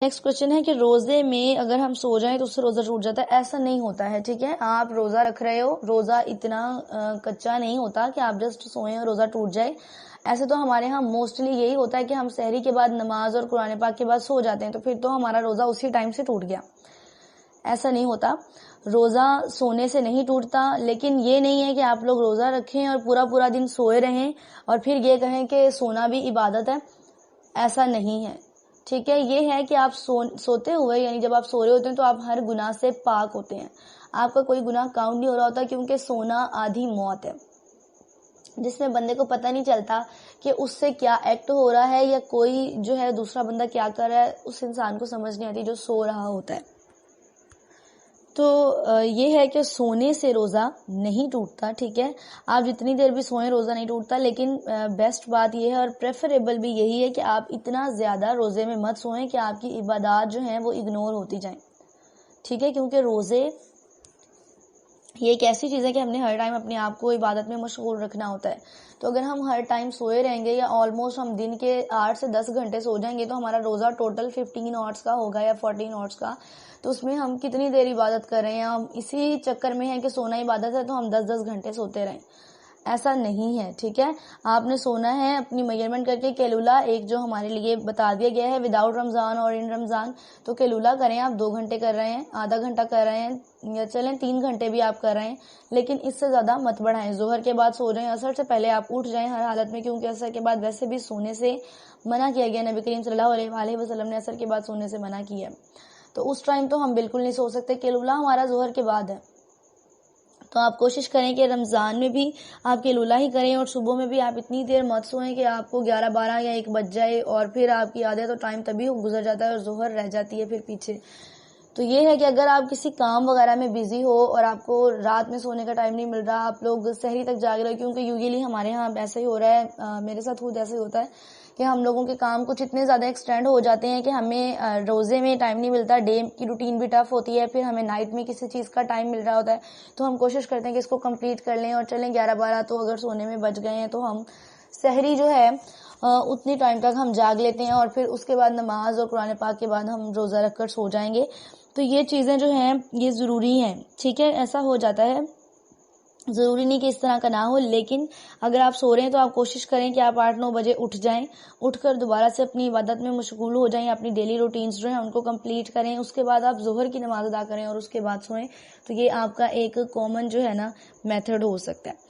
Next question ہے کہ روزے میں اگر ہم سو جائیں تو اس سے روزہ ٹوٹ جاتا ہے. ایسا نہیں ہوتا ہے. ٹھیک ہے, آپ روزہ رکھ رہے ہو, روزہ اتنا کچا نہیں ہوتا کہ آپ جسٹ سوئیں اور روزہ ٹوٹ جائے. ایسے تو ہمارے ہاں موسٹلی یہی ہوتا ہے کہ ہم سحری کے بعد نماز اور قرآن پاک کے بعد سو جاتے ہیں, تو پھر تو ہمارا روزہ اسی ٹائم سے ٹوٹ گیا. ایسا نہیں ہوتا, روزہ سونے سے نہیں ٹوٹتا. لیکن یہ نہیں ہے کہ آپ لوگ روزہ رکھیں اور پورا دن سوئے رہیں اور پھر یہ کہیں کہ سونا بھی عبادت ہے. ایسا نہیں ہے. ٹھیک ہے, یہ ہے کہ آپ سوتے ہوئے, یعنی جب آپ سو رہے ہوتے ہیں تو آپ ہر گناہ سے پاک ہوتے ہیں. آپ کا کوئی گناہ کاؤنٹ نہیں ہو رہا ہوتا, کیونکہ سونا آدھی موت ہے, جس میں بندے کو پتہ نہیں چلتا کہ اس سے کیا ایکٹ ہو رہا ہے یا کوئی جو ہے دوسرا بندہ کیا کر رہا ہے. اس انسان کو سمجھ نہیں آتی جو سو رہا ہوتا ہے. تو یہ ہے کہ سونے سے روزہ نہیں ٹوٹتا. ٹھیک ہے, آپ جتنی دیر بھی سوئیں روزہ نہیں ٹوٹتا. لیکن بیسٹ بات یہ ہے اور پریفریبل بھی یہی ہے کہ آپ اتنا زیادہ روزے میں مت سوئیں کہ آپ کی عبادات جو ہیں وہ اگنور ہوتی جائیں. ٹھیک ہے, کیونکہ روزے یہ ایک ایسی چیز ہے کہ ہم نے ہر ٹائم اپنے آپ کو عبادت میں مشغول رکھنا ہوتا ہے. تو اگر ہم ہر ٹائم سوئے رہیں گے یا آلموسٹ ہم دن کے 8 سے 10 گھنٹے سو جائیں گے تو ہمارا روزہ ٹوٹل 15 آورس کا ہوگا یا 14 آورس کا. تو اس میں ہم کتنی دیر عبادت کر رہے ہیں. ہم اسی چکر میں ہیں کہ سونا عبادت ہے تو ہم 10 گھنٹے سوتے رہیں. ایسا نہیں ہے. ٹھیک ہے, آپ نے سونا ہے اپنی میجرمنٹ کر کے. کیلولا ایک جو ہمارے لیے بتا دیا گیا ہے وداؤٹ رمضان اور ان رمضان, تو کیلولا کریں. آپ 2 گھنٹے کر رہے ہیں, آدھا گھنٹہ کر رہے ہیں, یا چلیں 3 گھنٹے بھی آپ کر رہے ہیں, لیکن اس سے زیادہ مت بڑھائیں. ظہر کے بعد سو جائیں, عصر سے پہلے آپ اٹھ جائیں ہر حالت میں, کیونکہ عصر کے بعد ویسے بھی سونے سے منع کیا گیا. نبی کریم صلی اللہ علیہ وسلم نے عصر کے بعد سونے سے منع کیا. تو اس ٹائم تو ہم بالکل نہیں سو سکتے. کیلولا ہمارا ظہر کے بعد ہے. تو آپ کوشش کریں کہ رمضان میں بھی آپ کیلولا ہی کریں, اور صبح میں بھی آپ اتنی دیر مت سوئیں کہ آپ کو 11 12 یا 1 بج جائے, اور پھر آپ کی عادت تو ٹائم تبھی گزر جاتا ہے اور ظہر رہ جاتی ہے پھر پیچھے. تو یہ ہے کہ اگر آپ کسی کام وغیرہ میں بزی ہو اور آپ کو رات میں سونے کا ٹائم نہیں مل رہا, آپ لوگ سحری تک جاگ رہے ہو, کیونکہ یوزلی ہمارے ہاں ایسا ہی ہو رہا ہے, میرے ساتھ خود ایسا ہی ہوتا ہے کہ ہم لوگوں کے کام کچھ اتنے زیادہ ایکسٹینڈ ہو جاتے ہیں کہ ہمیں روزے میں ٹائم نہیں ملتا. ڈے کی روٹین بھی ٹف ہوتی ہے, پھر ہمیں نائٹ میں کسی چیز کا ٹائم مل رہا ہوتا ہے, تو ہم کوشش کرتے ہیں کہ اس کو کمپلیٹ کر لیں. اور چلیں 11 12 تو اگر سونے میں بچ گئے ہیں تو ہم سحری جو ہے اتنی ٹائم تک ہم جاگ لیتے ہیں, اور پھر اس کے بعد نماز اور قرآن پاک کے بعد ہم روزہ رکھ کر سو جائیں گے. تو یہ چیزیں جو ہیں یہ ضروری ہیں. ٹھیک ہے, ایسا ہو جاتا ہے. ضروری نہیں کہ اس طرح کا نہ ہو, لیکن اگر آپ سو رہے ہیں تو آپ کوشش کریں کہ آپ 8 9 بجے اٹھ جائیں, اٹھ کر دوبارہ سے اپنی عبادت میں مشغول ہو جائیں. اپنی ڈیلی روٹینز جو ہیں ان کو کمپلیٹ کریں. اس کے بعد آپ ظہر کی نماز ادا کریں اور اس کے بعد سوئیں. تو یہ آپ کا ایک کامن جو ہے نا میتھڈ ہو سکتا ہے.